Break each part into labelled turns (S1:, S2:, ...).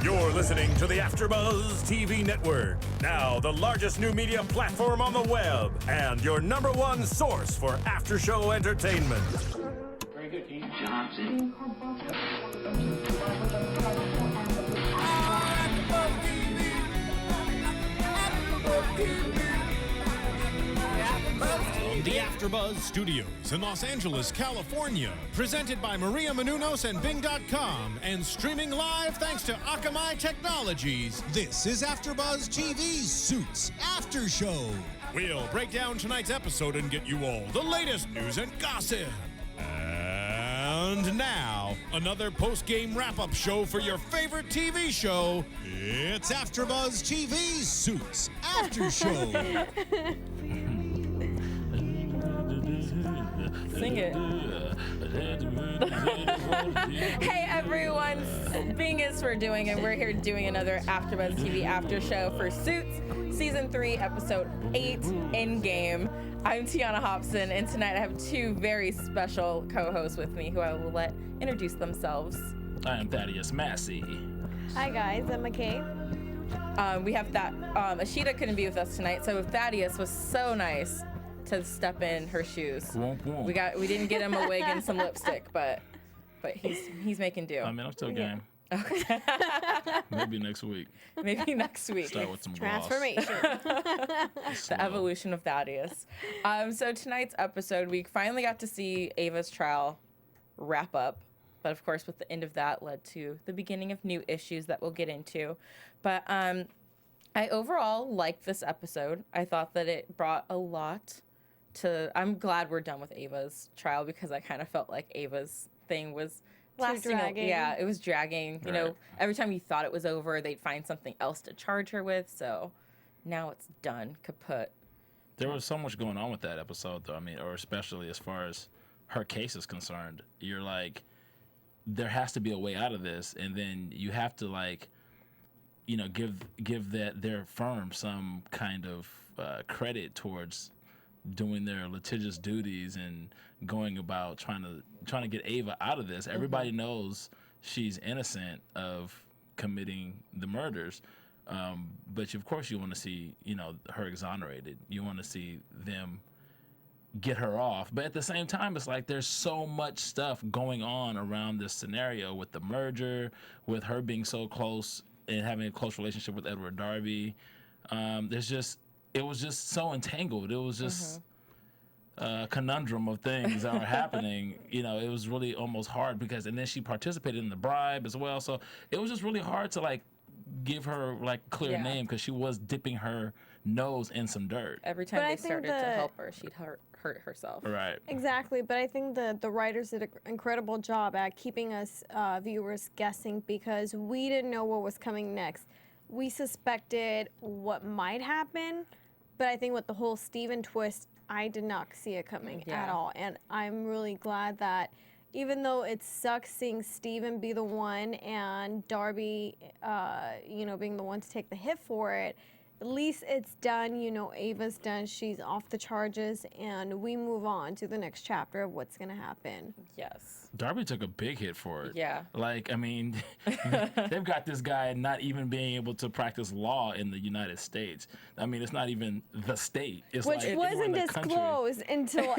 S1: You're listening to the AFTERBUZZ TV Network, now the largest new media platform on the web, and your #1 source for after-show entertainment.
S2: Very good, Team Johnson.
S3: From the AFTERBUZZ Studios in Los Angeles, California, presented by Maria Menounos and Bing.com, and streaming live thanks to Akamai Technologies, this is AFTERBUZZ TV Suits After Show. We'll break down tonight's episode and get you all the latest news and gossip. And now, another post-game wrap-up show for your favorite TV show. It's AFTERBUZZ TV Suits After Show.
S4: Sing it. Hey everyone, Bing is for doing, and we're here doing another AFTERBUZZ TV after show for Suits, Season 3, Episode 8, Endgame. I'm Tiona Hobson, and tonight I have two very special co-hosts with me who I will let introduce themselves.
S5: I am Thaddeus Massey.
S6: Hi guys, I'm McKay.
S4: We have that Ashita couldn't be with us tonight, so Thaddeus was so nice to step in her shoes.
S5: Womp womp.
S4: We didn't get him a wig and some lipstick, but he's making do.
S5: I mean, I'm still game.
S4: Okay.
S5: Maybe next week.
S4: Maybe next week.
S5: Start with some gloss.
S6: Transformation.
S4: The evolution of Thaddeus. So tonight's episode, we finally got to see Ava's trial wrap up. But of course, with the end of that led to the beginning of new issues that we'll get into. But I overall liked this episode. I thought that it brought a lot to... I'm glad we're done with Ava's trial because I kind of felt like Ava's thing was lasting.
S6: dragging.
S4: Yeah, it was dragging. You know,
S5: Right.
S4: every time you thought it was over, they'd find something else to charge her with. So now it's done, kaput.
S5: There was so much going on with that episode, though. I mean, or especially as far as her case is concerned. You're like, there has to be a way out of this, and then you have to, like, you know, give their firm some kind of credit towards doing their litigious duties and going about trying to get Ava out of this. Everybody knows she's innocent of committing the murders, but of course you want to see, you know, her exonerated. You want to see them get her off, but at the same time, it's like there's so much stuff going on around this scenario with the merger, with her being so close and having a close relationship with Edward Darby. It was just so entangled. It was just a conundrum of things that were happening. You know, it was really almost hard because, and then she participated in the bribe as well. So it was just really hard to, like, give her, like, clear name because she was dipping her nose in some dirt.
S4: Every time they started to help her, she'd hurt herself.
S5: Right.
S6: Exactly, but I think the writers did an incredible job at keeping us viewers guessing because we didn't know what was coming next. We suspected what might happen, but I think with the whole Steven twist, I did not see it coming at all. And I'm really glad that even though it sucks seeing Steven be the one and Darby, you know, being the one to take the hit for it, at least it's done. You know, Ava's done. She's off the charges, and we move on to the next chapter of what's going to happen.
S4: Yes.
S5: Darby took a big hit for it.
S4: Yeah.
S5: Like, I mean, they've got this guy not even being able to practice law in the United States. I mean, it's not even the state. It's
S6: Which
S5: like
S6: wasn't
S5: the country.
S6: disclosed until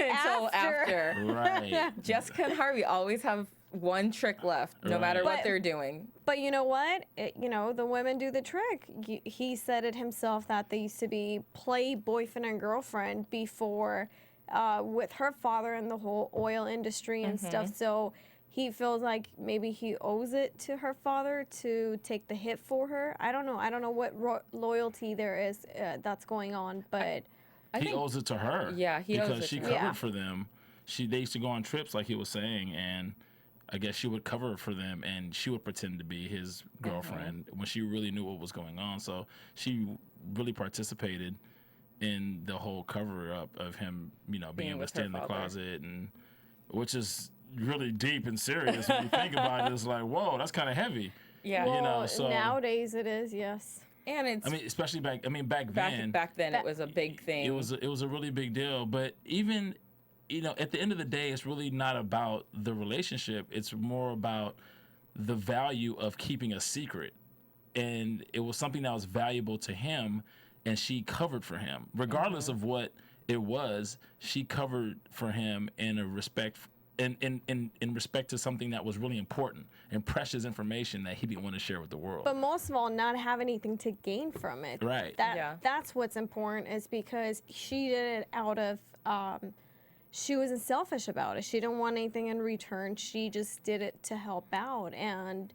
S6: after.
S5: Right.
S4: Jessica and Harvey always have one trick left, no matter what they're doing.
S6: But you know what? You know, the women do the trick. He said it himself that they used to play boyfriend and girlfriend before with her father and the whole oil industry and stuff. So he feels like maybe he owes it to her father to take the hit for her. I don't know. I don't know what loyalty there is that's going on, but
S5: He owes it to her.
S4: Yeah, he owes it
S5: because she
S4: to her.
S5: covered for them. They used to go on trips, like he was saying, and I guess she would cover for them, and she would pretend to be his girlfriend when she really knew what was going on. So she really participated in the whole cover-up of him, you know, being able to stay in the closet, and which is really deep and serious when you think about it. It's like, whoa, that's kind of heavy.
S4: Yeah.
S6: well,
S5: You know, so
S6: nowadays it is, yes.
S4: And it's
S5: I mean, especially back then.
S4: back then it was a big thing.
S5: It was a really big deal. But even, you know, at the end of the day, it's really not about the relationship. It's more about the value of keeping a secret. and it was something that was valuable to him, and she covered for him, regardless of what it was. She covered for him in a respect. In respect to something that was really important and precious information that he didn't want to share with the world.
S6: But most of all, not have anything to gain from it.
S5: Right.
S6: That's what's important, is because she did it out of, she wasn't selfish about it. She didn't want anything in return. She just did it to help out. And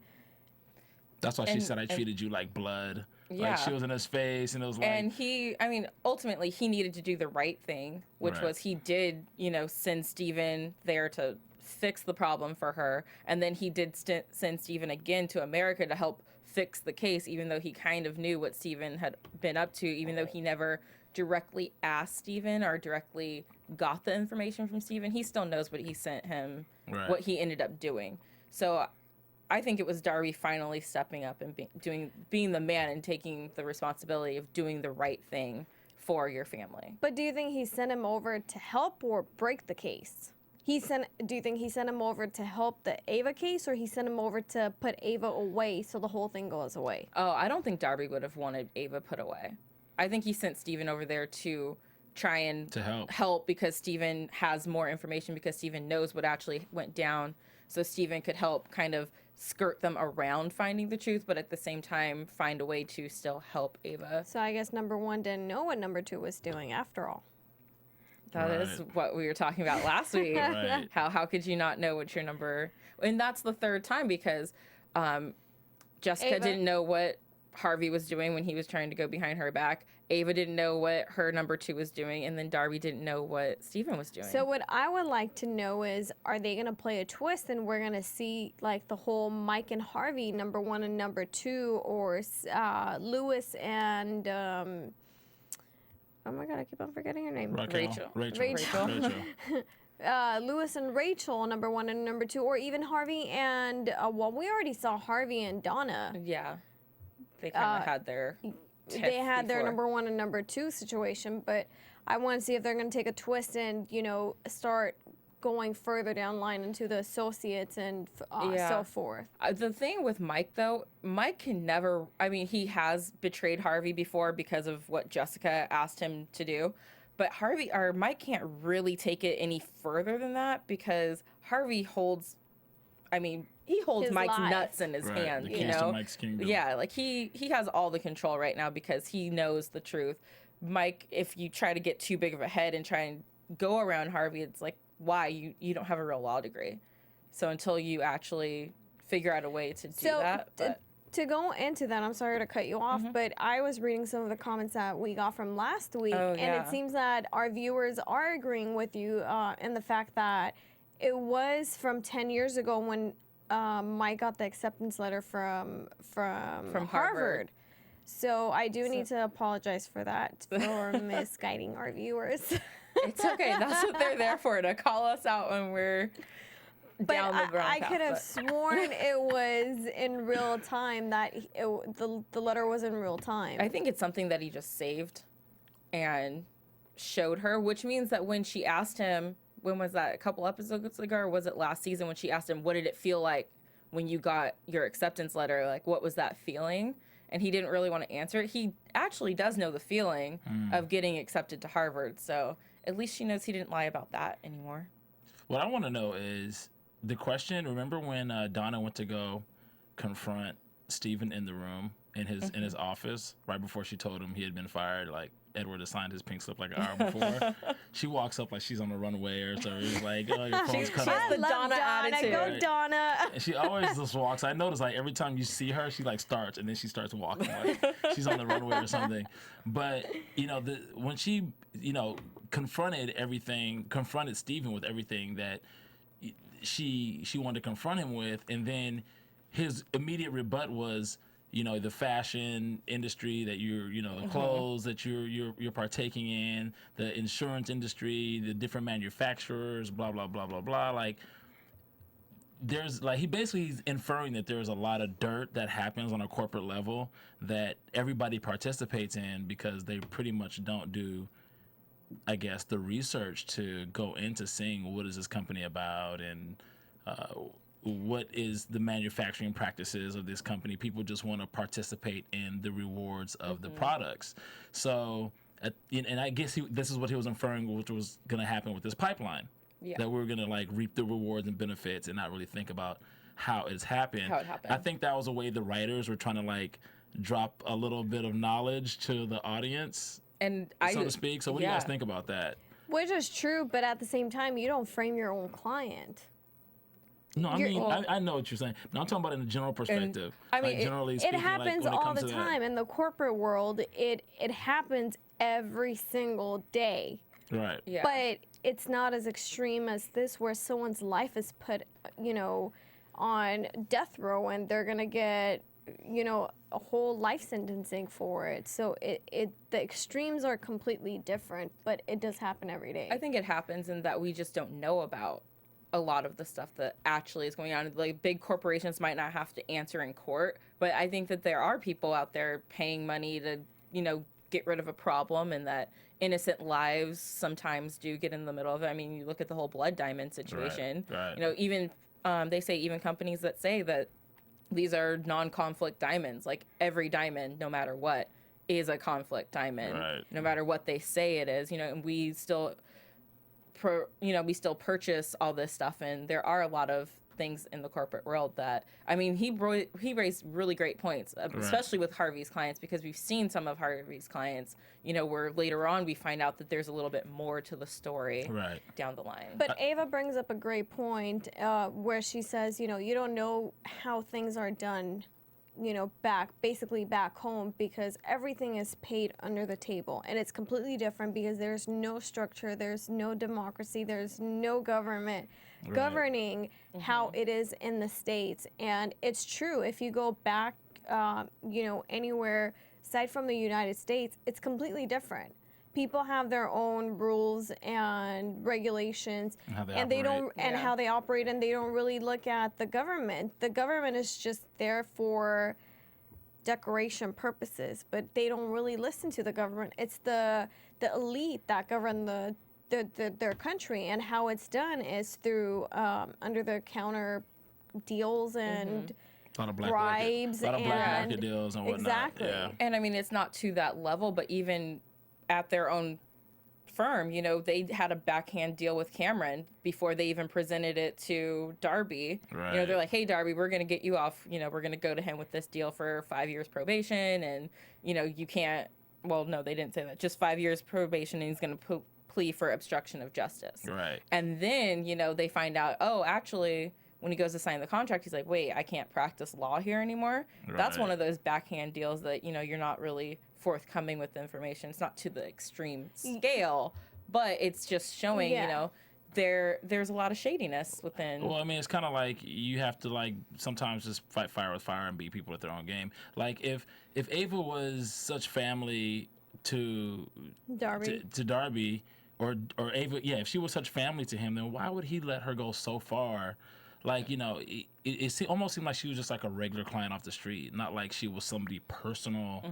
S5: that's why she said, I treated you like blood.
S4: Yeah.
S5: Like she was in his face, and it was like.
S4: And ultimately, he needed to do the right thing, which was he did, send Steven there to fix the problem for her. And then he did send Steven again to America to help fix the case, even though he kind of knew what Steven had been up to, even though he never directly asked Steven or directly got the information from Steven. He still knows what he sent him, what he ended up doing. So I think it was Darby finally stepping up and being the man and taking the responsibility of doing the right thing for your family.
S6: But do you think he sent him over to help or break the case? Do you think he sent him over to help the Ava case, or he sent him over to put Ava away so the whole thing goes away?
S4: Oh, I don't think Darby would have wanted Ava put away. I think he sent Steven over there to try and help because Steven has more information, because Steven knows what actually went down. So Steven could help kind of skirt them around finding the truth, but at the same time find a way to still help Ava.
S6: So I guess number one didn't know what number two was doing after all.
S4: That is what we were talking about last week. How could you not know what your number? And that's the third time, because Jessica didn't know what Harvey was doing when he was trying to go behind her back. Ava didn't know what her number two was doing, and then Darby didn't know what Steven was doing.
S6: So what I would like to know is, are they going to play a twist and we're going to see like the whole Mike and Harvey number one and number two, or Lewis and oh my God, I keep on forgetting her name.
S5: Rachel.
S6: Lewis and Rachel number one and number two, or even Harvey and well, we already saw Harvey and Donna.
S4: Yeah, they kind of had their.
S6: They had their number one and number two situation, but I want to see if they're going to take a twist and, start going further down line into the associates and so forth.
S4: The thing with Mike, though, Mike can never, he has betrayed Harvey before because of what Jessica asked him to do, but Mike can't really take it any further than that, because Harvey holds, he holds
S6: His
S4: Mike's
S6: life.
S4: nuts in his hand,
S5: the keys to Mike's kingdom.
S4: Yeah, like he has all the control right now because he knows the truth. Mike, if you try to get too big of a head and try and go around Harvey, it's like, why? You don't have a real law degree. So until you actually figure out a way to do that.
S6: To go into that, I'm sorry to cut you off, but I was reading some of the comments that we got from last week, and it seems that our viewers are agreeing with you in the fact that it was from 10 years ago when Mike got the acceptance letter from Harvard. So I do need to apologize for that, for misguiding our viewers.
S4: It's okay. That's what they're there for, to call us out when we're down the wrong
S6: I
S4: path.
S6: could have sworn it was in real time, that the letter was in real time.
S4: I think it's something that he just saved and showed her, which means that when she asked him, when was that, a couple episodes ago, or was it last season, when she asked him, what did it feel like when you got your acceptance letter? Like, what was that feeling? And he didn't really want to answer it. He actually does know the feeling of getting accepted to Harvard. So at least she knows he didn't lie about that anymore.
S5: What I want to know is the question. Remember when Donna went to go confront Steven in the room, in his office, right before she told him he had been fired? Like, Edward had signed his pink slip like an hour before. She walks up like she's on the runway or so. He's like, oh, your phone's cut off.
S4: the Donna attitude.
S6: Go Donna.
S5: And she always just walks. I notice, like, every time you see her, she like starts and then she starts walking like she's on the runway or something. But when she confronted Steven with everything that she wanted to confront him with, and then his immediate rebut was, the fashion industry that the clothes that you're partaking in, the insurance industry, the different manufacturers, blah blah blah blah blah. Like, there's he basically is inferring that there's a lot of dirt that happens on a corporate level that everybody participates in because they pretty much don't do, I guess, the research to go into seeing what is this company about and what is the manufacturing practices of this company. People just want to participate in the rewards of the products. So, and I guess this is what he was inferring, which was going to happen with this pipeline.
S4: Yeah.
S5: That we're going to like reap the rewards and benefits and not really think about how it's happened.
S4: How it happened.
S5: I think that was a way the writers were trying to like drop a little bit of knowledge to the audience,
S4: and
S5: so to speak. So what do you guys think about that?
S6: Which is true, but at the same time, you don't frame your own client.
S5: No, I mean, I know what you're saying, but I'm talking about in a general perspective.
S6: I mean,
S5: like, generally
S6: it
S5: speaking,
S6: happens
S5: like, when it
S6: all
S5: comes
S6: the
S5: to
S6: time in the corporate world. It happens every single day.
S5: That. Right.
S4: Yeah.
S6: But it's not as extreme as this, where someone's life is put, on death row, and they're gonna get, a whole life sentencing for it. So the extremes are completely different, but it does happen every day.
S4: I think it happens in that we just don't know about a lot of the stuff that actually is going on. Like, big corporations might not have to answer in court, but I think that there are people out there paying money to, get rid of a problem, and that innocent lives sometimes do get in the middle of it. I mean, you look at the whole blood diamond situation.
S5: Right.
S4: Even they say, even companies that say that these are non-conflict diamonds, like every diamond, no matter what, is a conflict diamond,
S5: Right.
S4: no matter what they say it is, and we still we still purchase all this stuff, and there are a lot of things in the corporate world that, I mean, he raised really great points, especially with Harvey's clients, because we've seen some of Harvey's clients, where later on we find out that there's a little bit more to the story down the line.
S6: But Ava brings up a great point, where she says, you don't know how things are done, basically back home, because everything is paid under the table, and it's completely different because there's no structure, there's no democracy, there's no government governing how it is in the States. And it's true, if you go back, anywhere aside from the United States, it's completely different. People have their own rules and regulations, and they don't, and how they operate, and they don't really look at the government. The government is just there for decoration purposes, but they don't really listen to the government. It's the elite that govern their country, and how it's done is through under the counter deals and
S5: A lot of black
S6: bribes
S5: market,
S6: and
S5: black market deals and whatnot.
S6: exactly.
S5: Yeah.
S4: And I mean, it's not to that level, but even at their own firm, they had a backhand deal with Cameron before they even presented it to Darby.
S5: Right.
S4: They're like, hey, Darby, we're going to get you off, we're going to go to him with this deal for 5 years probation, and, you can't, well, no, they didn't say that, just 5 years probation, and he's going to plea for obstruction of justice.
S5: Right.
S4: And then, they find out, oh, actually, when he goes to sign the contract, he's like, wait, I can't practice law here anymore. That's
S5: Right.
S4: one of those backhand deals that, you're not really forthcoming with the information. It's not to the extreme scale, but it's just showing, there's a lot of shadiness within.
S5: Well, I mean, it's kind of like you have to like sometimes just fight fire with fire and beat people at their own game. Like if Ava was such family to Darby, or Ava, if she was such family to him, then why would he let her go so far? Like, it almost seemed like she was just like a regular client off the street, not like she was somebody personal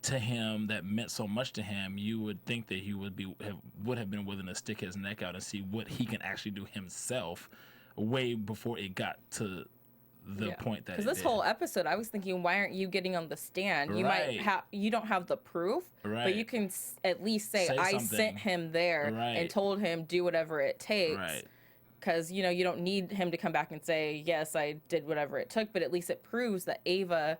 S5: to him that meant so much to him. You would think that he would have been willing to stick his neck out and see what he can actually do himself, way before it got to the point that.
S4: Because this whole episode, I was thinking, why aren't you getting on the stand? You
S5: Right.
S4: you don't have the proof,
S5: Right.
S4: but you can at least say I
S5: something.
S4: sent him there
S5: Right.
S4: and told him do whatever it takes.
S5: Right.
S4: Because, you don't need him to come back and say, yes, I did whatever it took, but at least it proves that Ava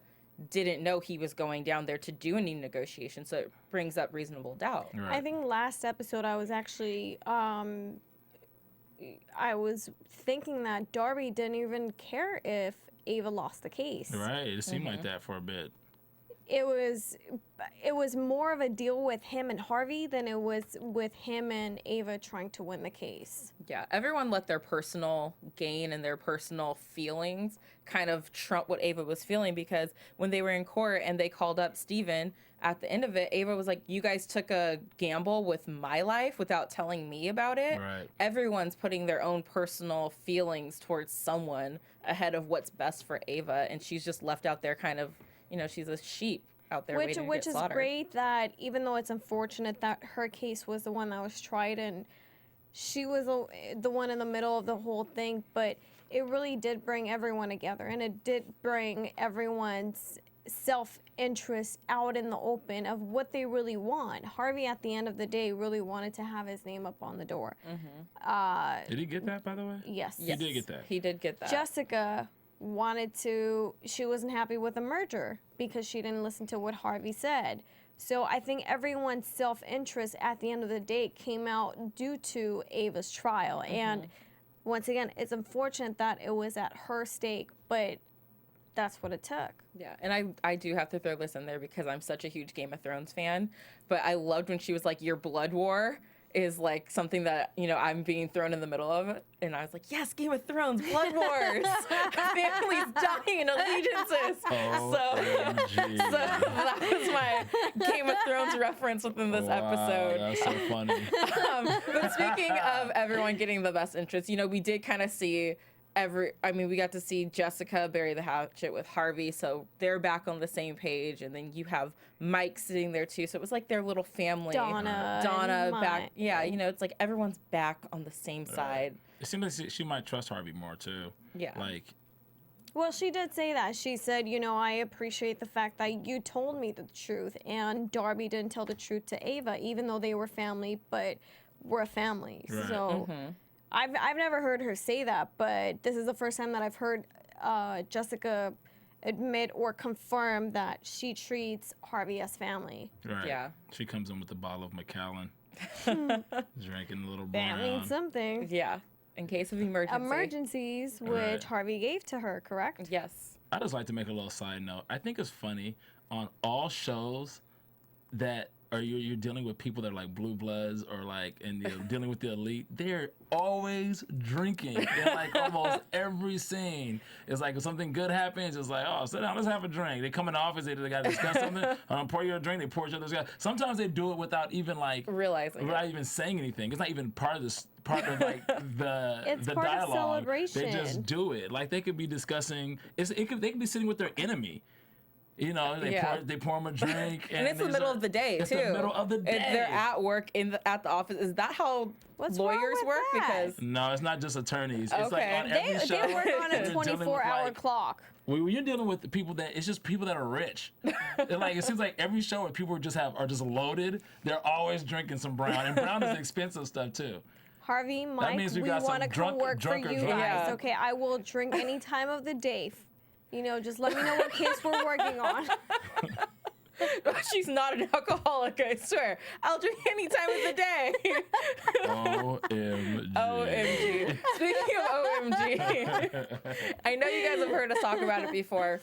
S4: didn't know he was going down there to do any negotiation, so it brings up reasonable doubt.
S5: Right.
S6: I think last episode I was actually I was thinking that Darby didn't even care if Ava lost the case.
S5: Right. It seemed like that for a bit.
S6: It was more of a deal with him and Harvey than it was with him and Ava trying to win the case.
S4: Yeah, everyone let their personal gain and their personal feelings kind of trump what Ava was feeling, because when they were in court and they called up Steven, at the end of it, Ava was like, you guys took a gamble with my life without telling me about it.
S5: Right.
S4: Everyone's putting their own personal feelings towards someone ahead of what's best for Ava, and she's just left out there kind of, she's a sheep out there waiting to
S6: Which
S4: get
S6: is
S4: slaughtered.
S6: great that, even though it's unfortunate that her case was the one that was tried and she was the one in the middle of the whole thing, but it really did bring everyone together, and it did bring everyone's self-interest out in the open of what they really want. Harvey, at the end of the day, really wanted to have his name up on the door.
S5: Did he get that, by the way?
S6: Yes.
S5: He did get that.
S4: He did get that.
S6: Jessica she wasn't happy with the merger because she didn't listen to what Harvey said. So I think everyone's self-interest at the end of the day came out due to Ava's trial. And once again, it's unfortunate that it was at her stake, but that's what it took.
S4: Yeah, and I do have to throw this in there because I'm such a huge Game of Thrones fan, but I loved when she was like, your blood war is like something that, you know, I'm being thrown in the middle of, and I was like, yes, Game of Thrones, blood wars, families dying, allegiances.
S5: OMG.
S4: So that was my Game of Thrones reference within this episode.
S5: That's so funny.
S4: But speaking of everyone getting the best interest, you know, we did kind of see we got to see Jessica bury the hatchet with Harvey, so they're back on the same page, and then you have Mike sitting there too, so it was like their little family.
S6: Donna
S4: back.
S6: Mike.
S4: Yeah, you know, it's like everyone's back on the same side.
S5: It seems like she might trust Harvey more too.
S4: Yeah.
S5: Like,
S6: Well, she did say that. She said, you know, I appreciate the fact that you told me the truth, and Darby didn't tell the truth to Ava, even though they were family, but we're a family.
S5: Right.
S6: So I've never heard her say that, but this is the first time that I've heard Jessica admit or confirm that she treats Harvey as family.
S5: right.
S4: Yeah.
S5: She comes in with a bottle of Macallan, drinking a little
S6: That
S5: brown.
S6: means something.
S4: Yeah, in case of emergency.
S6: Emergencies, which
S5: Right.
S6: Harvey gave to her, correct?
S4: Yes.
S5: I just like to make a little side note. I think it's funny on all shows that you're dealing with people that are like blue bloods or like and you're dealing with the elite. They're always drinking in like almost every scene. It's like if something good happens, it's like, oh, sit down, let's have a drink. They come in the office, they got to discuss something. Pour you a drink. They pour each other's. Sometimes they do it without even like
S4: Realizing
S5: without even saying anything. It's not even part of this. Part of like the
S6: It's
S5: the
S6: part of
S5: dialogue.
S6: celebration.
S5: They just do it. Like they could be discussing. They could be sitting with their enemy. You know, they pour them a drink,
S4: And it's the middle of the day,
S5: it's
S4: too.
S5: the middle of the day.
S4: They're at work at the office. Is that how
S6: What's wrong
S4: lawyers
S6: with
S4: work?
S6: that?
S4: Because
S5: No, it's not just attorneys. It's like
S4: Okay.
S5: on every
S6: They
S5: show.
S6: work on a
S5: they're dealing with,
S6: 24-hour
S5: like,
S6: clock.
S5: when you're dealing with the people it's just people that are rich. Like it seems like every show where people are just loaded, they're always drinking some brown, and brown is expensive stuff too.
S6: Harvey, Mike,
S5: means we
S6: we
S5: got some
S6: want to come work for
S5: drunker
S6: you
S5: drunk.
S6: guys.
S4: Yeah.
S6: Okay, I will drink any time of the day. You know, just let me know what case we're working on.
S4: she's not an alcoholic, I swear. I'll drink any time of the day.
S5: OMG.
S4: OMG. Speaking of OMG, I know you guys have heard us talk about it before.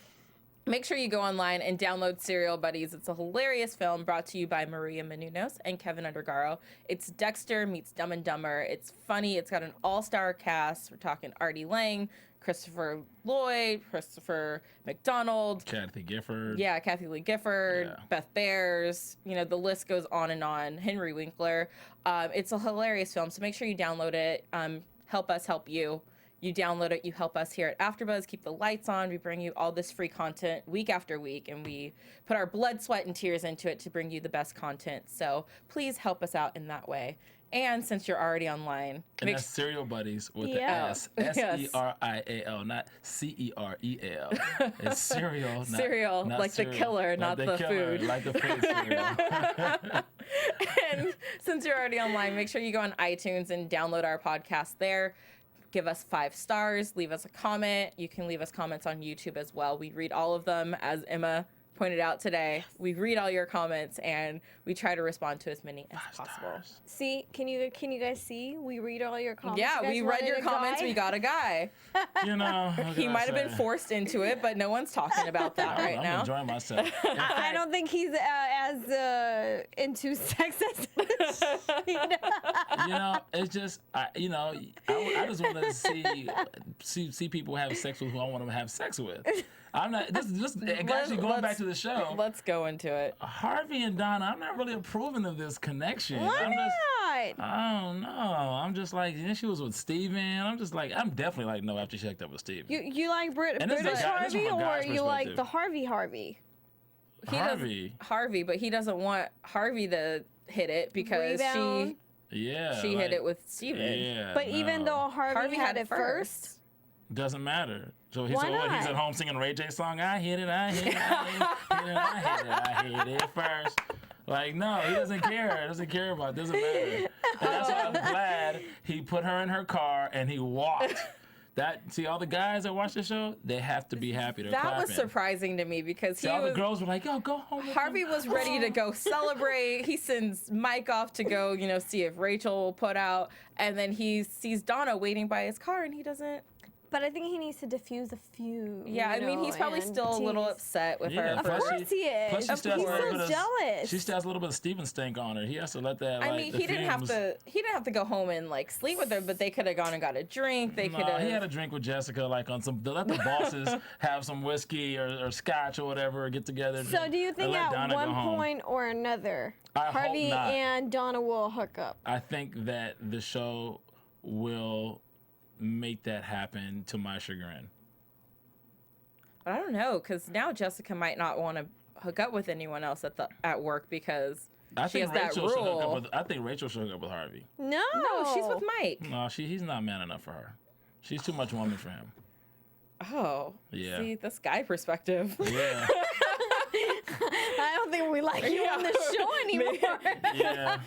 S4: Make sure you go online and download Serial Buddies. It's a hilarious film brought to you by Maria Menounos and Kevin Undergaro. It's Dexter meets Dumb and Dumber. It's funny. It's got an all-star cast. We're talking Artie Lang, Christopher Lloyd, Christopher McDonald.
S5: Kathy Gifford.
S4: Yeah, Kathy Lee Gifford,
S5: Yeah.
S4: Beth Bears, you know, the list goes on and on. Henry Winkler. It's a hilarious film, so make sure you download it. Help us help you. You download it, you help us here at AfterBuzz, keep the lights on. We bring you all this free content week after week, and we put our blood, sweat, and tears into it to bring you the best content. So please help us out in that way. And since you're already online,
S5: And that's Serial Buddies with
S6: Yeah.
S5: the S. Serial, not Cereal. It's cereal. Not,
S4: Cereal,
S5: not
S4: like the
S5: cereal.
S4: killer, not the food.
S5: Like the food cereal.
S4: and since you're already online, make sure you go on iTunes and download our podcast there. Give us 5 stars, leave us a comment. You can leave us comments on YouTube as well. We read all of them, as Emma pointed out today. We read all your comments, and we try to respond to as many as possible.
S6: See, can you guys see? We read all your comments.
S4: Yeah,
S6: You guys
S4: we read
S6: wanted
S4: your
S6: a
S4: comments.
S6: guy?
S4: We got a guy.
S5: You know,
S4: He might have been forced into it, but no one's talking about that right
S5: I'm
S4: now.
S5: enjoying myself.
S6: I don't think he's as into sex as
S5: You know, it's just, I just want to see people have sex with who I want to have sex with. I'm not, actually going back to the show,
S4: Let's go into it.
S5: Harvey and Donna, I'm not really approving of this connection.
S6: Why
S5: I'm just,
S6: not?
S5: I don't know. I'm just like, she was with Steven. I'm definitely like, no, after she hooked up with Steven.
S6: You like
S5: And this is
S6: British
S5: a guy- this is
S6: Harvey,
S5: from a
S6: or
S5: guy's
S6: you like
S5: perspective.
S6: the Harvey?
S5: Harvey.
S4: But he doesn't want Harvey to hit it because
S6: Rebound.
S5: Yeah.
S4: she
S5: like,
S4: hit it with Steven.
S5: Yeah.
S6: But even
S5: no.
S6: though Harvey had it first,
S5: Doesn't matter. So he's,
S6: Why
S5: so what, he's
S6: not?
S5: at home singing Ray J song. I hit it, I hit it, I hit it, I hit it first. Like, no, he doesn't care. Doesn't care about it. Doesn't matter. And that's why I'm glad he put her in her car and he walked. See, all the guys that watch the show, they have to be happy. They're
S4: That
S5: clapping.
S4: was surprising to me because
S5: See, all the girls were like, yo, go home.
S4: Harvey was ready to go celebrate. He sends Mike off to go, see if Rachel will put out. And then he sees Donna waiting by his car and he doesn't.
S6: But I think he needs to diffuse a few.
S4: Yeah, I mean, he's probably still a little upset with her.
S6: Of course he is.
S5: Plus she still has
S6: He's
S5: a little
S6: so
S5: bit of,
S6: jealous.
S5: She still has a little bit of Steven stink on her. He has to let that.
S4: I mean, he didn't have to go home and like sleep with her, but they could have gone and got a drink. They could have.
S5: He had a drink with Jessica, like on some. Let the bosses have some whiskey or scotch or whatever, or get together.
S6: So do you think at
S5: Donna
S6: one point or another, Harvey and Donna will hook up?
S5: I think that the show will make that happen, to my chagrin.
S4: I don't know, because now Jessica might not want to hook up with anyone else at work because she has that rule.
S5: I think Rachel should hook up with Harvey.
S6: No,
S4: she's with Mike.
S5: No, he's not man enough for her. She's too much woman for him.
S4: Oh,
S5: Yeah.
S4: See, this guy perspective.
S5: Yeah.
S6: I don't think we like you on the show anymore.
S5: Yeah.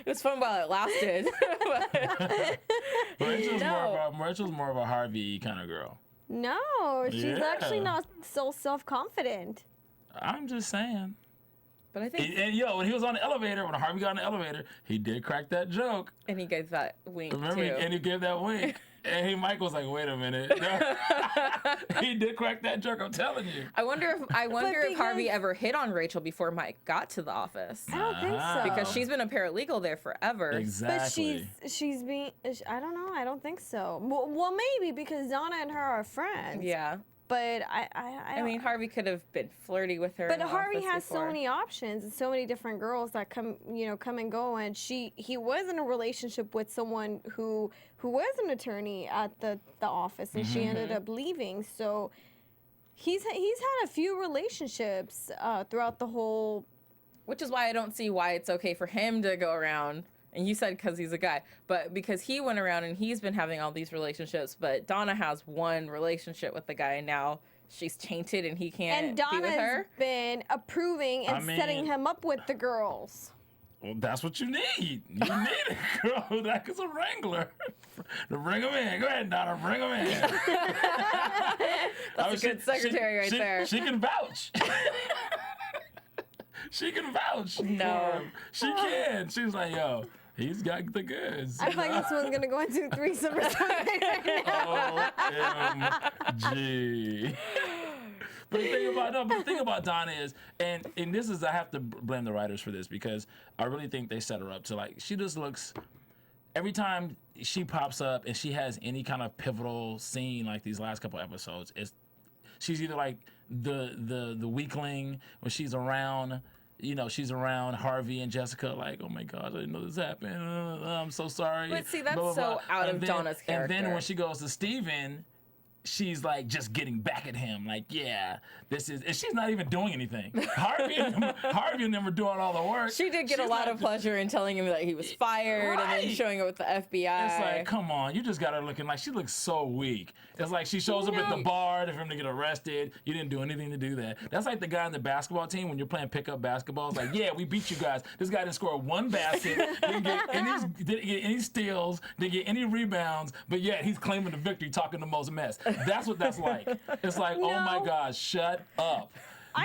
S4: It was fun while it lasted.
S5: Rachel's more of a Harvey kind of girl.
S6: No, she's actually not so self-confident.
S5: I'm just saying.
S4: But I think,
S5: And when he was on the elevator, when Harvey got on the elevator, he did crack that joke.
S4: and he gave that wink
S5: Remember?
S4: too.
S5: And he gave that wink. And Mike was like, wait a minute. He did crack that joke, I'm telling you.
S4: I wonder if Harvey
S6: because-
S4: ever hit on Rachel before Mike got to the office.
S6: I don't think so.
S4: Because she's been a paralegal there forever.
S5: Exactly.
S6: But she's being. I don't know. I don't think so. Well, maybe because Donna and her are friends.
S4: Yeah.
S6: But
S4: I mean, Harvey could have been flirty with her.
S6: But
S4: in the
S6: Harvey
S4: office
S6: has so
S4: before.
S6: many options and so many different girls that come and go. And he was in a relationship with someone who was an attorney at the office, and she ended up leaving. So he's had a few relationships throughout the whole.
S4: Which is why I don't see why it's okay for him to go around. And you said because he's a guy, but because he went around and he's been having all these relationships, but Donna has one relationship with the guy, and now she's tainted and he can't
S6: And
S4: be with
S6: Donna's
S4: her.
S6: been approving and setting him up with the girls.
S5: Well, that's what you need. You need a girl that is a wrangler. To bring them in. Go ahead, Donna, bring them in.
S4: That's a good secretary right there.
S5: She can vouch. She can vouch.
S4: No.
S5: for him. She can. She's like, yo, he's got the goods.
S6: I feel like this one's gonna go into a threesome or something right now.
S5: OMG. But the thing about Donna is, and this is, I have to blame the writers for this because I really think they set her up to, like, she just looks, every time she pops up and she has any kind of pivotal scene like these last couple episodes, she's either like the weakling when she's around. She's around Harvey and Jessica, like, oh my gosh, I didn't know this happened. I'm so sorry.
S4: But see, that's
S5: blah, blah,
S4: so
S5: blah.
S4: out of Donna's character.
S5: And then when she goes to Steven, she's like just getting back at him, like, yeah, this is, and she's not even doing anything. Harvey and them are doing all the work.
S4: She did get a lot of pleasure in telling him that he was fired and then showing up with the FBI.
S5: It's like, come on, you just got her looking like she looks so weak. It's like she shows up at the bar for him to get arrested. You didn't do anything to do that. That's like the guy on the basketball team when you're playing pickup basketball. It's like, yeah, we beat you guys. This guy didn't score one basket, didn't get any steals, didn't get any rebounds, but yet he's claiming the victory, talking the most mess. That's what that's like. It's like, oh my gosh, shut up.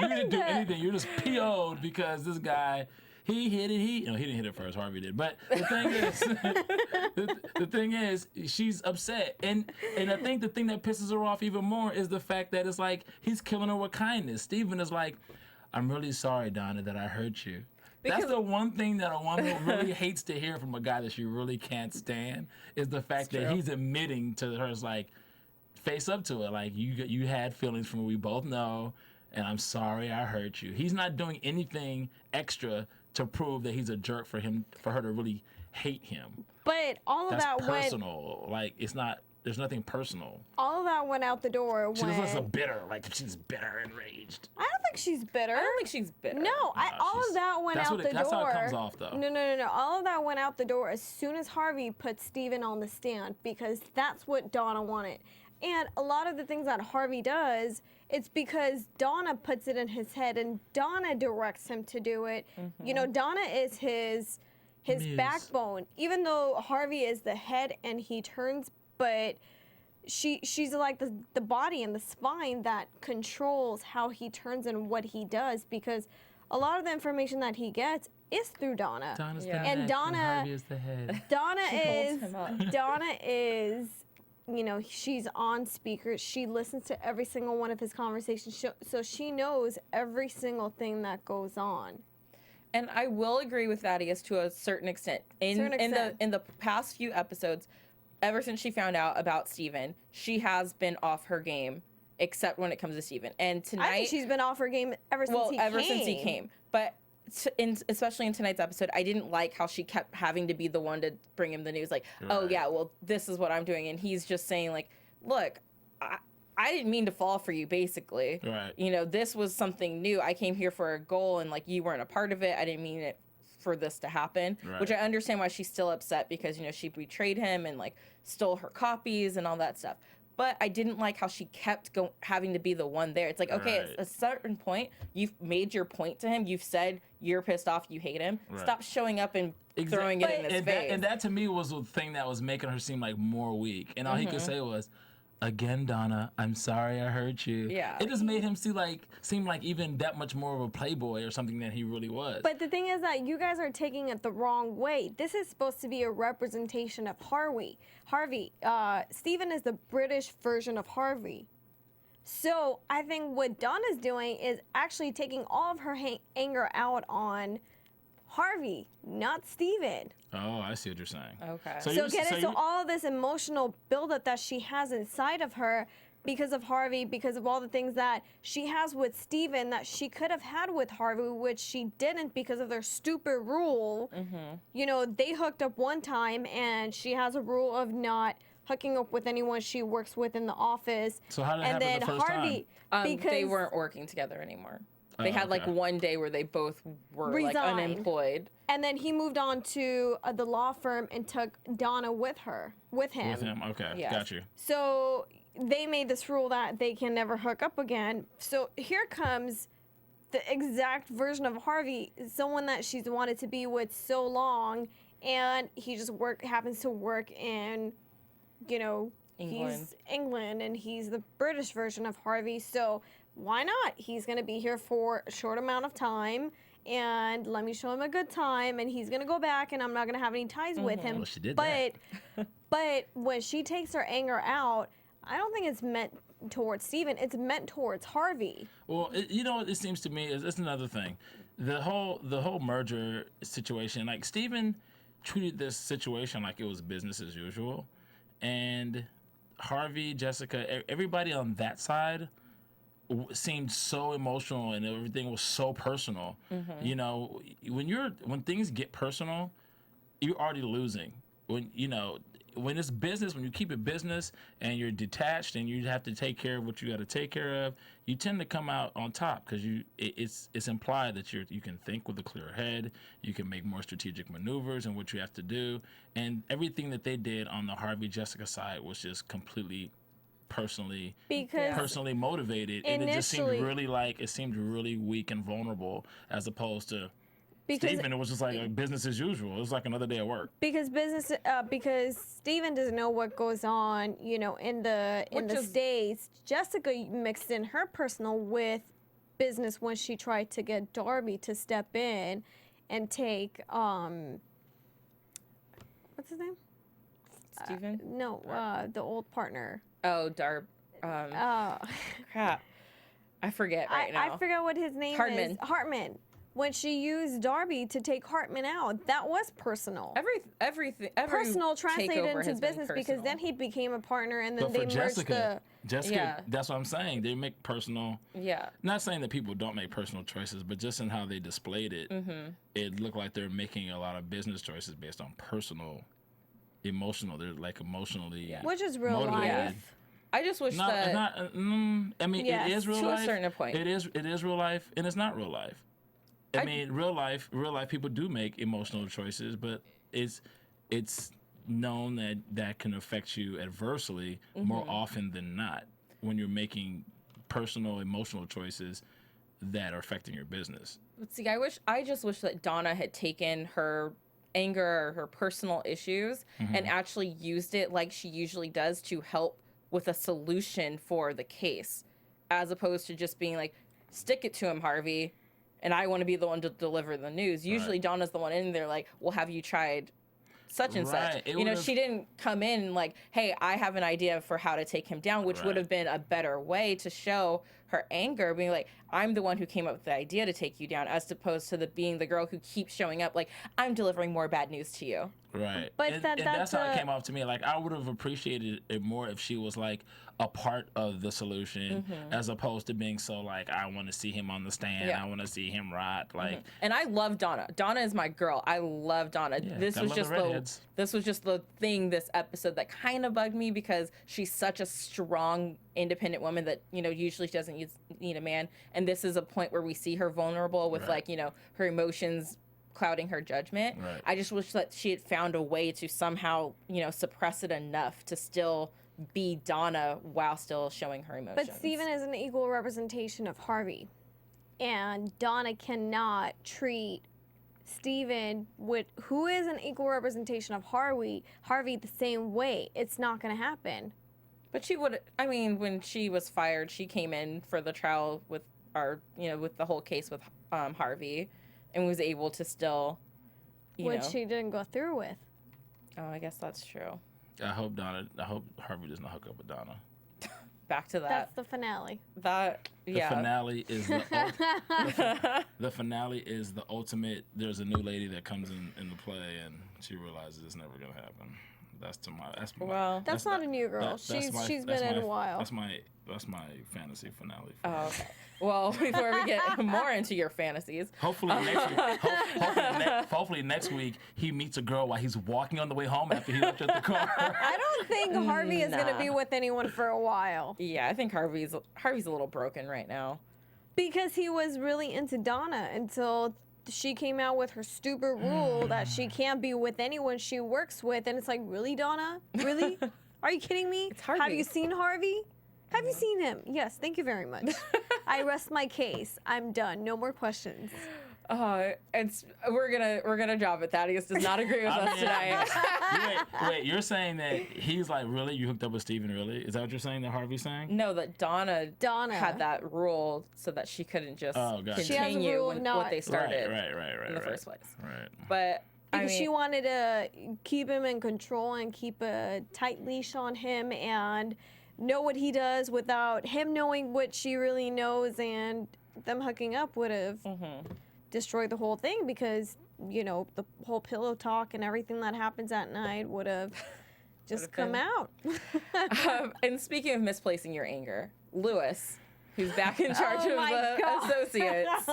S5: You didn't do anything. You're just PO'd because this guy, he hit it. He didn't hit it first. Harvey did. But the thing is, the thing is, she's upset. And I think the thing that pisses her off even more is the fact that it's like he's killing her with kindness. Steven is like, I'm really sorry, Donna, that I hurt you. That's the one thing that a woman really hates to hear from a guy that she really can't stand is the fact that he's admitting to her, like, face up to it. Like, you had feelings for me, we both know, and I'm sorry I hurt you. He's not doing anything extra to prove that he's a jerk for her to really hate him.
S6: But all of
S5: That's
S6: that
S5: personal. Like, there's nothing personal.
S6: all of that went out the door
S5: She
S6: when.
S5: looks so bitter, like she's bitter and enraged.
S6: I don't think she's bitter.
S4: I don't think she's bitter.
S6: No, all of that went out the door.
S5: That's how it comes off, though.
S6: No. All of that went out the door as soon as Harvey put Steven on the stand because that's what Donna wanted. And a lot of the things that Harvey does, it's because Donna puts it in his head and Donna directs him to do it. You know, Donna is his
S5: Muse.
S6: backbone. Even though Harvey is the head and he turns, but she's like the body and the spine that controls how he turns and what he does, because a lot of the information that he gets is through Donna.
S5: Donna's
S4: Yeah.
S5: the
S6: And
S5: neck,
S6: Donna-
S5: Harvey is the head.
S6: Donna
S4: holds him up.
S6: Donna is, you know, she's on speaker. She listens to every single one of his conversations, so she knows every single thing that goes on.
S4: And I will agree with Thaddeus to a certain extent. In the past few episodes, ever since she found out about Steven, she has been off her game, except when it comes to Steven. And tonight,
S6: I think she's been off her game ever since he came.
S4: But especially in tonight's episode, I didn't like how she kept having to be the one to bring him the news. Like, oh
S5: Right.
S4: yeah, well, this is what I'm doing. And he's just saying like, look, I didn't mean to fall for you, basically.
S5: Right.
S4: You know, this was something new. I came here for a goal and like you weren't a part of it. I didn't mean it for this to happen,
S5: Right.
S4: which I understand why she's still upset, because, you know, she betrayed him and like stole her copies and all that stuff. But I didn't like how she kept having to be the one there. It's like, okay,
S5: Right.
S4: at a certain point, you've made your point to him. You've said you're pissed off, you hate him.
S5: Right.
S4: Stop showing up and throwing it in his face.
S5: And that to me was the thing that was making her seem like more weak. And all he could say was, "Again, Donna, I'm sorry I hurt you."
S4: Yeah.
S5: It just made him seem like even that much more of a playboy or something than he really was.
S6: But the thing is that you guys are taking it the wrong way. This is supposed to be a representation of Harvey. Steven is the British version of Harvey. So I think what Donna's doing is actually taking all of her anger out on Harvey, not Steven.
S5: Oh, I see what you're saying.
S4: Okay.
S6: So all of this emotional buildup that she has inside of her because of Harvey, because of all the things that she has with Steven that she could have had with Harvey, which she didn't because of their stupid rule. You know, they hooked up one time and she has a rule of not hooking up with anyone she works with in the office.
S5: So how did it
S6: and
S5: happen
S6: then
S5: the first
S6: Harvey, because
S4: they weren't working together anymore. They had like
S5: okay.
S4: one day where they both were like
S6: Resigned.
S4: unemployed.
S6: And then he moved on to the law firm and took Donna with him.
S5: With him, okay,
S4: Yes.
S5: got you.
S6: So they made this rule that they can never hook up again. So here comes the exact version of Harvey, someone that she's wanted to be with so long, and he just happens to work in, you know, he's England, and he's the British version of Harvey. So why not? He's going to be here for a short amount of time, and let me show him a good time, and he's going to go back, and I'm not going to have any ties with him.
S5: Well, she did
S6: but when she takes her anger out, I don't think it's meant towards Steven. It's meant towards Harvey.
S5: Well, you know, it seems to me it's another thing. The whole merger situation, like Steven treated this situation like it was business as usual, and Harvey, Jessica, everybody on that side seemed so emotional and everything was so personal. You know, when things get personal, you're already losing. When it's business, when you keep it business and you're detached and you have to take care of what you got to take care of, you tend to come out on top because it's implied that you can think with a clear head, you can make more strategic maneuvers and what you have to do, and everything that they did on the Harvey Jessica side was just completely personally motivated, and it just seemed really weak and vulnerable as opposed to Steven. It was just like business as usual. It was like another day at work.
S6: Because Steven doesn't know what goes on, you know, in the States. Jessica mixed in her personal with business when she tried to get Darby to step in and take what's his name?
S4: Steven?
S6: The old partner.
S4: Oh, Darb. Crap. I forget now.
S6: I forget what his name is. Hartman. When she used Darby to take Hartman out, that was personal.
S4: Everything
S6: Personal translated
S4: takeover
S6: into
S4: has been
S6: business because
S4: personal.
S6: then he became a partner and then
S5: But
S6: they
S5: for
S6: merged
S5: Jessica,
S4: Yeah.
S5: that's what I'm saying. They make personal.
S4: Yeah.
S5: Not saying that people don't make personal choices, but just in how they displayed it, it looked like they're making a lot of business choices based on emotional. They're like emotionally,
S6: which is real
S5: motivated.
S6: life.
S4: I just wish
S5: No,
S4: that.
S5: I mean,
S6: Yes,
S5: it is real
S4: to a
S5: life.
S4: certain point.
S5: It is real life, and it's not real life. I mean, real life people do make emotional choices, but it's known that that can affect you adversely more often than not when you're making personal, emotional choices that are affecting your business.
S4: But see, I just wish that Donna had taken her anger or her personal issues and actually used it like she usually does to help with a solution for the case, as opposed to just being like, stick it to him, Harvey, and I want to be the one to deliver the news. Usually Donna's the one in there like, well, have you tried such and such?
S5: It
S4: You know,
S5: would've-
S4: she didn't come in like, hey, I have an idea for how to take him down, which would have been a better way to show her anger, being like, I'm the one who came up with the idea to take you down, as opposed to being the girl who keeps showing up like, I'm delivering more bad news to you.
S5: Right.
S6: But
S5: and
S6: that's
S5: that's how it came off to me. Like, I would have appreciated it more if she was like a part of the solution, as opposed to being so like, I want to see him on the stand.
S4: Yeah.
S5: I want to see him rot. Like,
S4: And I love Donna. Donna is my girl. I love Donna. This
S5: gotta
S4: was
S5: love
S4: just
S5: the redheads.
S4: this was just the thing this episode that kind of bugged me, because she's such a strong, independent woman that, you know, usually she doesn't need a man. And this is a point where we see her vulnerable with like, you know, her emotions clouding her judgment.
S5: Right.
S4: I just wish that she had found a way to somehow, you know, suppress it enough to still be Donna while still showing her emotions.
S6: But Steven is an equal representation of Harvey. And Donna cannot treat Steven, who is an equal representation of Harvey the same way. It's not going to happen.
S4: But she would, I mean, when she was fired, she came in for the trial with with the whole case with Harvey, and was able to still,
S6: Which she didn't go through with.
S4: Oh, I guess that's true.
S5: I hope Harvey does not hook up with Donna.
S4: Back to that.
S6: That's the finale.
S5: The finale is the finale is the ultimate. There's a new lady that comes in the play, and she realizes it's never gonna happen.
S6: That's not a new girl. She's been in a while.
S5: That's my fantasy finale.
S4: Oh, okay. Well, before we get more into your fantasies,
S5: Hopefully next week. Hopefully next week he meets a girl while he's walking on the way home after he left at the car.
S6: I don't think Harvey is going to be with anyone for a while.
S4: yeah, I think Harvey's a little broken right now.
S6: Because he was really into Donna until she came out with her stupid rule that she can't be with anyone she works with. And it's like, really, Donna? Really? Are you kidding me?
S4: It's Harvey.
S6: Have you seen Harvey? Have you seen him? Yes, thank you very much. I rest my case. I'm done. No more questions.
S4: We're gonna drop it. Thaddeus does not agree with us tonight.
S5: Wait, you're saying that he's like, really? You hooked up with Steven, really? Is that what you're saying that Harvey's saying?
S4: No, that Donna had that rule so that she couldn't just
S5: gotcha.
S6: She has a
S4: continue
S6: rule of not-
S4: what they started
S5: Right,
S4: in the first place.
S5: Right.
S4: But
S6: Because she wanted to keep him in control and keep a tight leash on him and know what he does without him knowing what she really knows, and them hooking up would have destroyed the whole thing, because, you know, the whole pillow talk and everything that happens at night would have just come out.
S4: And speaking of misplacing your anger, Lewis, who's back in charge of the associates,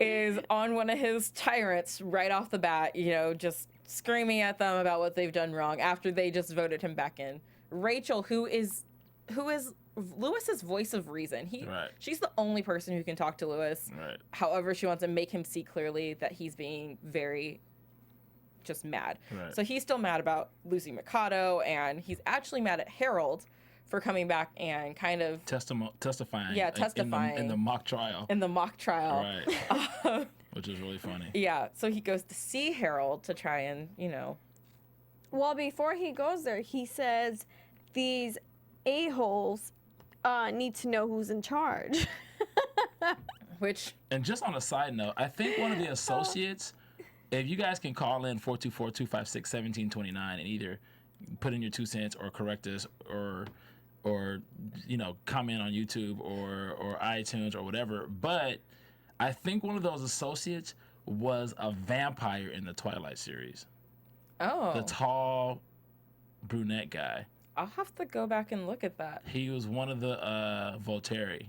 S4: is on one of his tyrants right off the bat, you know, just screaming at them about what they've done wrong after they just voted him back in. Rachel, who is Lewis's voice of reason. She's the only person who can talk to Lewis.
S5: Right.
S4: However, she wants to make him see clearly that he's being very just mad.
S5: Right.
S4: So he's still mad about Lucy Mikado, and he's actually mad at Harold for coming back and kind of
S5: testifying.
S4: Yeah, testifying
S5: in the mock trial.
S4: In the mock trial.
S5: Right. Which is really funny.
S4: Yeah. So he goes to see Harold to try and, you know.
S6: Well, before he goes there, he says these a-holes need to know who's in charge.
S5: And just on a side note, I think one of the associates, if you guys can call in 424-256-1729 and either put in your 2 cents or correct us or you know, comment on YouTube or iTunes or whatever, but I think one of those associates was a vampire in the Twilight series.
S4: Oh.
S5: The tall brunette guy.
S4: I'll have to go back and look at that.
S5: He was one of the Volturi.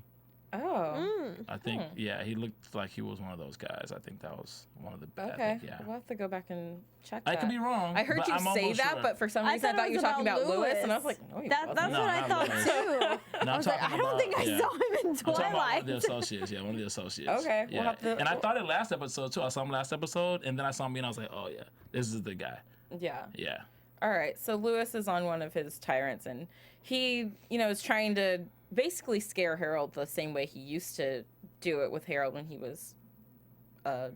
S4: Oh.
S5: I think, yeah, he looked like he was one of those guys. I think that was one of the bad.
S4: Okay.
S5: Yeah.
S4: We'll have to go back and check that.
S5: I could be wrong.
S4: I heard
S5: but
S4: you
S5: I'm
S4: say
S5: almost
S4: that,
S5: sure.
S4: but for some reason I thought you were talking about Lewis, and I was like, no, he wasn't.
S6: That's
S5: No,
S6: what I
S5: not
S6: thought
S5: Lewis.
S6: too.
S5: No,
S6: I was like, I don't think I saw him in
S5: I'm talking about one
S6: Twilight.
S5: of the associates. Yeah, one of the associates.
S4: Okay,
S5: Yeah.
S4: we'll have to-
S5: And I thought it last episode too. I saw him last episode, and then I saw me, and I was like, oh yeah, this is the guy.
S4: Yeah.
S5: Yeah.
S4: all right, so Lewis is on one of his tyrants, and he, is trying to basically scare Harold the same way he used to do it with Harold when he was a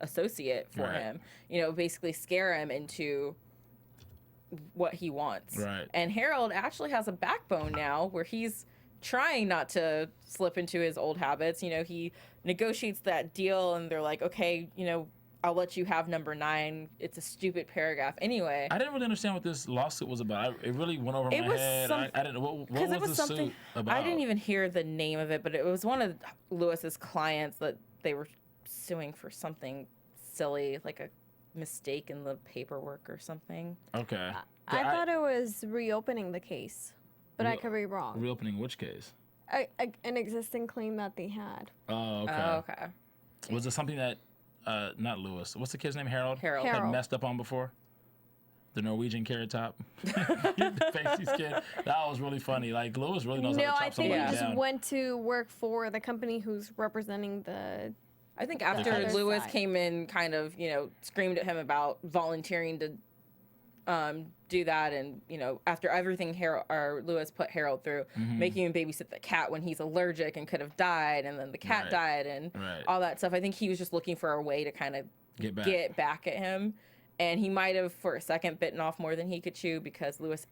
S4: associate for
S5: Right.
S4: him. Basically scare him into what he wants.
S5: Right.
S4: And Harold actually has a backbone now where he's trying not to slip into his old habits. He negotiates that deal, and they're like, okay, I'll let you have number 9. It's a stupid paragraph anyway.
S5: I didn't really understand what this lawsuit was about. It really went over my head. I didn't. What was the suit about?
S4: I didn't even hear the name of it, but it was one of Lewis's clients that they were suing for something silly, like a mistake in the paperwork or something.
S5: Okay.
S6: I thought it was reopening the case, but I could be wrong.
S5: Reopening which case?
S6: An existing claim that they had.
S5: Oh, okay.
S4: Oh, okay.
S5: Was it something that, not Lewis, what's the kid's name? Harold?
S4: Harold.
S5: Had
S6: Harold.
S5: messed up on before? The Norwegian carrot top? The Facey's kid. That was really funny. Like, Lewis really knows
S6: No,
S5: how to
S6: I
S5: chop
S6: think
S5: somebody
S6: he just
S5: down.
S6: went to work for the company who's representing the.
S4: I think
S6: The
S4: after
S6: other
S4: Lewis
S6: side.
S4: came in, kind of, screamed at him about volunteering to do that, and after everything Lewis put Harold through, making him babysit the cat when he's allergic and could have died, and then the cat
S5: Right.
S4: died, and
S5: Right.
S4: all that stuff. I think he was just looking for a way to kind of
S5: Get back.
S4: at him, and he might have for a second bitten off more than he could chew, because Lewis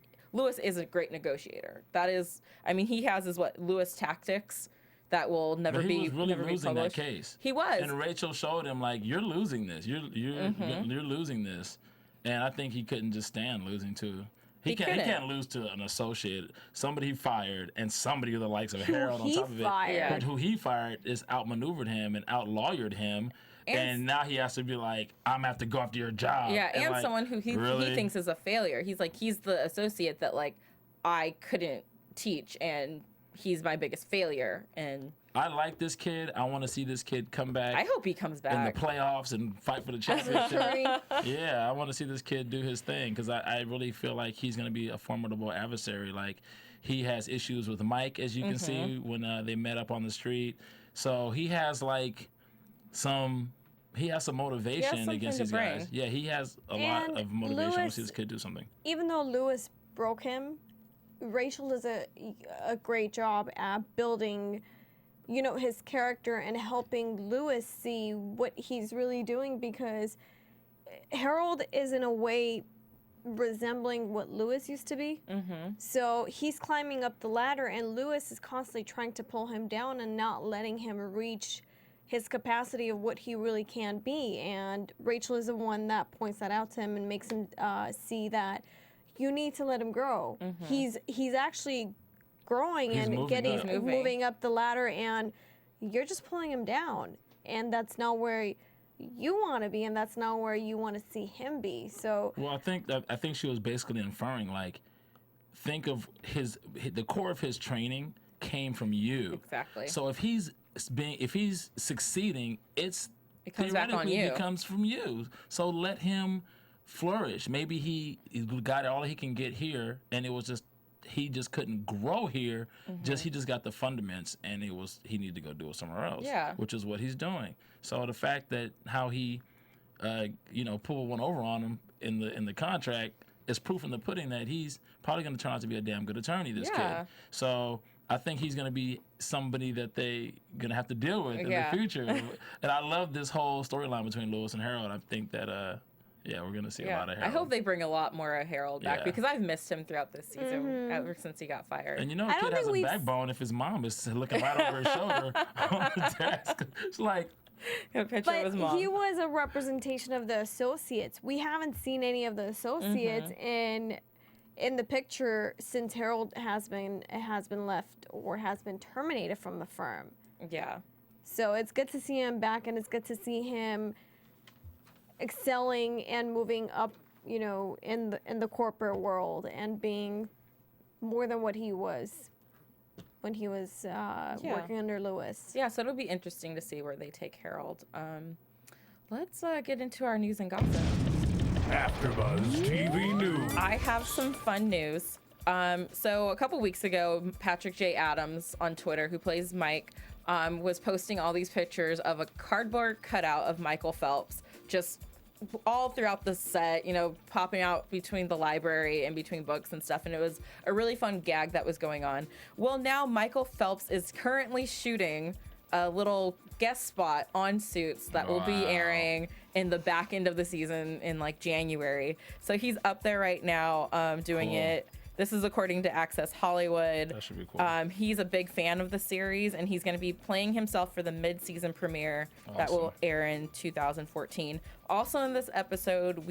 S4: is a great negotiator. That is, he has his Lewis tactics that will never
S5: But he
S4: be
S5: was really
S4: never be
S5: losing that
S4: published.
S5: case.
S4: He was.
S5: And Rachel showed him, like, you're losing this. You're losing this. And I think he couldn't just stand losing to. He
S4: couldn't.
S5: can't lose to an associate, somebody he fired, and somebody with the likes of Harold on
S6: he
S5: top of it.
S6: fired.
S4: Yeah.
S5: But who he fired is outmaneuvered him and outlawyered him. And now he has to be like, I'm gonna have to go after your job.
S4: Yeah, and
S5: like,
S4: someone who he
S5: really?
S4: thinks is a failure. He's the associate that, like, I couldn't teach, and he's my biggest failure. And
S5: I like this kid. I want to see this kid come back
S4: I hope he comes
S5: in the
S4: back.
S5: playoffs and fight for the championship. Yeah, I want to see this kid do his thing, because I really feel like he's going to be a formidable adversary. Like, he has issues with Mike, as you can see when they met up on the street. So he has some motivation
S4: something
S5: against
S4: to
S5: these guys.
S4: bring.
S5: Yeah, he has a lot
S6: And
S5: of motivation. I want to
S6: Lewis-
S5: see this kid do something.
S6: Even though Lewis broke him, Rachel does a great job at building, his character and helping Lewis see what he's really doing, because Harold is in a way resembling what Lewis used to be. So he's climbing up the ladder, and Lewis is constantly trying to pull him down and not letting him reach his capacity of what he really can be. And Rachel is the one that points that out to him and makes him see that you need to let him grow. He's actually growing
S5: He's
S6: and
S5: moving up.
S4: He's moving.
S6: up the ladder, and you're just pulling him down. And that's not where you want to be, and that's not where you want to see him be. So
S5: Well, I think she was basically inferring, like, think of the core of his training came from you.
S4: Exactly.
S5: So if he's succeeding, it
S4: comes back on you.
S5: comes from you. So let him flourish. Maybe he got all he can get here, and it was just he just couldn't grow here. He just got the fundaments, and he needed to go do it somewhere else.
S4: Yeah.
S5: Which is what he's doing. So the fact that how he pulled one over on him in the contract is proof in the pudding that he's probably going to turn out to be a damn good attorney. This
S4: Yeah.
S5: kid. So I think he's going to be somebody that they going to have to deal with in the future. And I love this whole storyline between Lewis and Harold. I think that we're going to see a lot of Harold.
S4: I hope they bring a lot more of Harold back,
S5: Yeah.
S4: because I've missed him throughout this season ever since he got fired.
S5: And the
S6: I
S5: kid
S6: don't
S5: has
S6: think
S5: a
S6: we've
S5: backbone if his mom is looking right over his shoulder on the desk. It's like,
S4: A picture of
S6: but
S4: his mom.
S6: he was a representation of the associates. We haven't seen any of the associates in the picture since Harold has been left or has been terminated from the firm.
S4: Yeah.
S6: So it's good to see him back, and it's good to see him excelling and moving up, in the corporate world and being more than what he was when he was working under Lewis.
S4: Yeah, so it'll be interesting to see where they take Harold. Let's get into our news and gossip.
S1: AfterBuzz TV News.
S4: I have some fun news. So a couple weeks ago, Patrick J. Adams on Twitter, who plays Mike, was posting all these pictures of a cardboard cutout of Michael Phelps just all throughout the set, you know, popping out between the library and between books and stuff, and it was a really fun gag that was going on. Well, now Michael Phelps is currently shooting a little guest spot on Suits that will be airing in the back end of the season in like January. So he's up there right now doing it. This is according to Access Hollywood.
S5: That should be cool.
S4: He's a big fan of the series, and he's going to be playing himself for the mid-season premiere that will air in 2014. Also in this episode,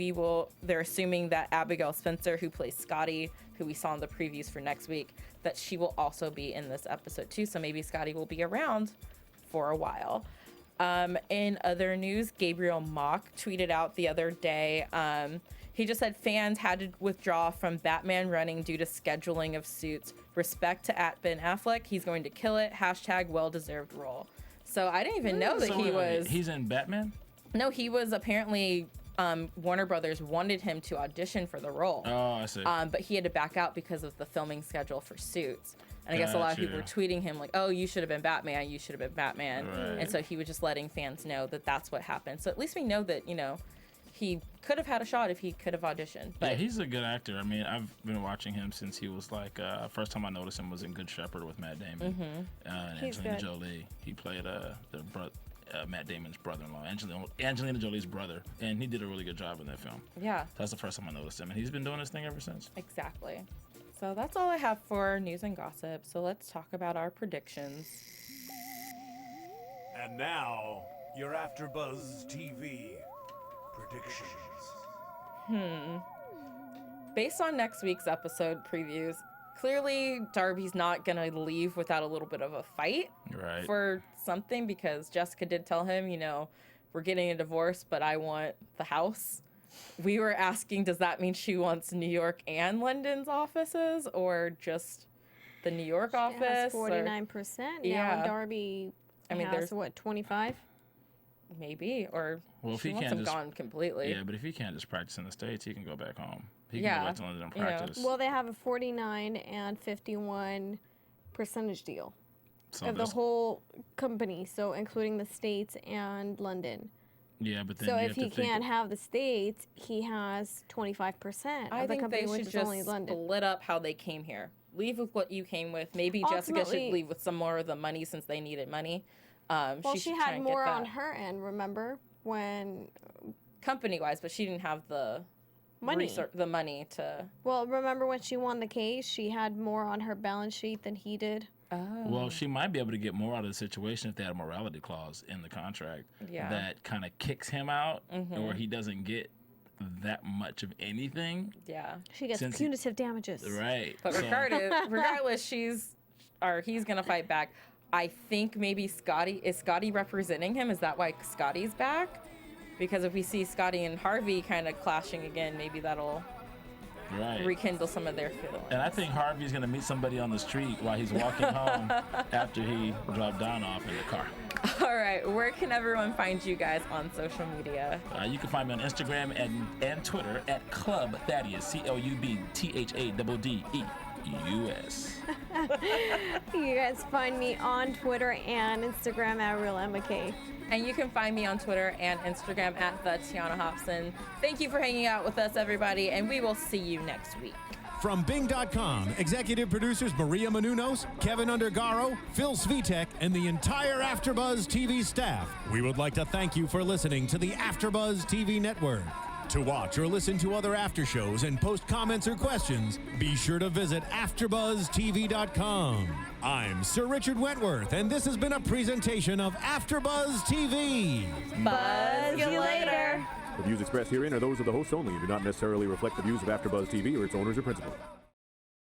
S4: they're assuming that Abigail Spencer, who plays Scotty, who we saw in the previews for next week, that she will also be in this episode too. So maybe Scotty will be around for a while. In other news, Gabriel Mock tweeted out the other day, he just said fans had to withdraw from Batman running due to scheduling of Suits. Respect to @ Ben Affleck. He's going to kill it. # well-deserved role. So I didn't even know that he was...
S5: He's in Batman?
S4: No, he was apparently... Warner Brothers wanted him to audition for the role.
S5: Oh, I see.
S4: But he had to back out because of the filming schedule for Suits. And I guess a lot of people were tweeting him like, oh, you should have been Batman. You should have been Batman.
S5: Right.
S4: And so he was just letting fans know that that's what happened. So at least we know that, you know, he could have had a shot if he could have auditioned. But
S5: yeah, he's a good actor. I mean, I've been watching him since he was like, first time I noticed him was in Good Shepherd with Matt Damon and Angelina Jolie. He played Matt Damon's brother-in-law, Angelina Jolie's brother, and he did a really good job in that film.
S4: Yeah.
S5: That's the first time I noticed him, and he's been doing his thing ever since.
S4: Exactly. So that's all I have for news and gossip. So let's talk about our predictions.
S1: And now, your AfterBuzz TV predictions.
S4: Based on next week's episode previews, clearly Darby's not gonna leave without a little bit of a fight for something, because Jessica did tell him, you know, we're getting a divorce, but I want the house. We were asking, does that mean she wants New York and London's offices, or just the New York office?
S6: Has 49%.
S4: Yeah.
S6: Now Darby has,
S4: there's
S6: what, 25?
S4: Maybe, or
S5: if
S4: she
S5: he
S4: wants
S5: can't
S4: him gone completely.
S5: Yeah, but if he can't just practice in the States, he can go back home. He can go back to London and practice.
S6: Well, they have a 49 and 51 percentage deal of the whole company, so including the States and London.
S5: Yeah, but then
S6: so if he can't have the States, he has 25% of the company, which is only London.
S4: Split up how they came here. Leave with what you came with. Maybe Jessica should leave with some more of the money since they needed money.
S6: Well, she had more on her end, remember? When
S4: company-wise, but she didn't have the money to...
S6: Well, remember when she won the case? She had more on her balance sheet than he did.
S4: Oh.
S5: Well, she might be able to get more out of the situation if they had a morality clause in the contract that kind of kicks him out, or he doesn't get that much of anything.
S4: Yeah.
S6: She gets punitive damages.
S5: Right.
S4: But regardless, he's going to fight back. I think maybe is Scotty representing him? Is that why Scotty's back? Because if we see Scotty and Harvey kind of clashing again, maybe that'll rekindle some of their feelings.
S5: And I think Harvey's going to meet somebody on the street while he's walking home after he dropped Donna off in the car.
S4: All right, where can everyone find you guys on social media?
S5: You can find me on Instagram and Twitter at Club Thaddeus, CLUBTHADDEUS.
S6: You guys find me on Twitter and Instagram at RealMK.
S4: And you can find me on Twitter and Instagram at the Tiona Hobson. Thank you for hanging out with us, everybody, and we will see you next week.
S3: From Bing.com, executive producers Maria Menounos, Kevin Undergaro, Phil Svitek, and the entire AfterBuzz TV staff, we would like to thank you for listening to the AfterBuzz TV network. To watch or listen to other after shows and post comments or questions, be sure to visit AfterBuzzTV.com. I'm Sir Richard Wentworth, and this has been a presentation of AfterBuzz TV.
S4: Buzz you later.
S7: The views expressed herein are those of the hosts only and do not necessarily reflect the views of AfterBuzz TV or its owners or principals.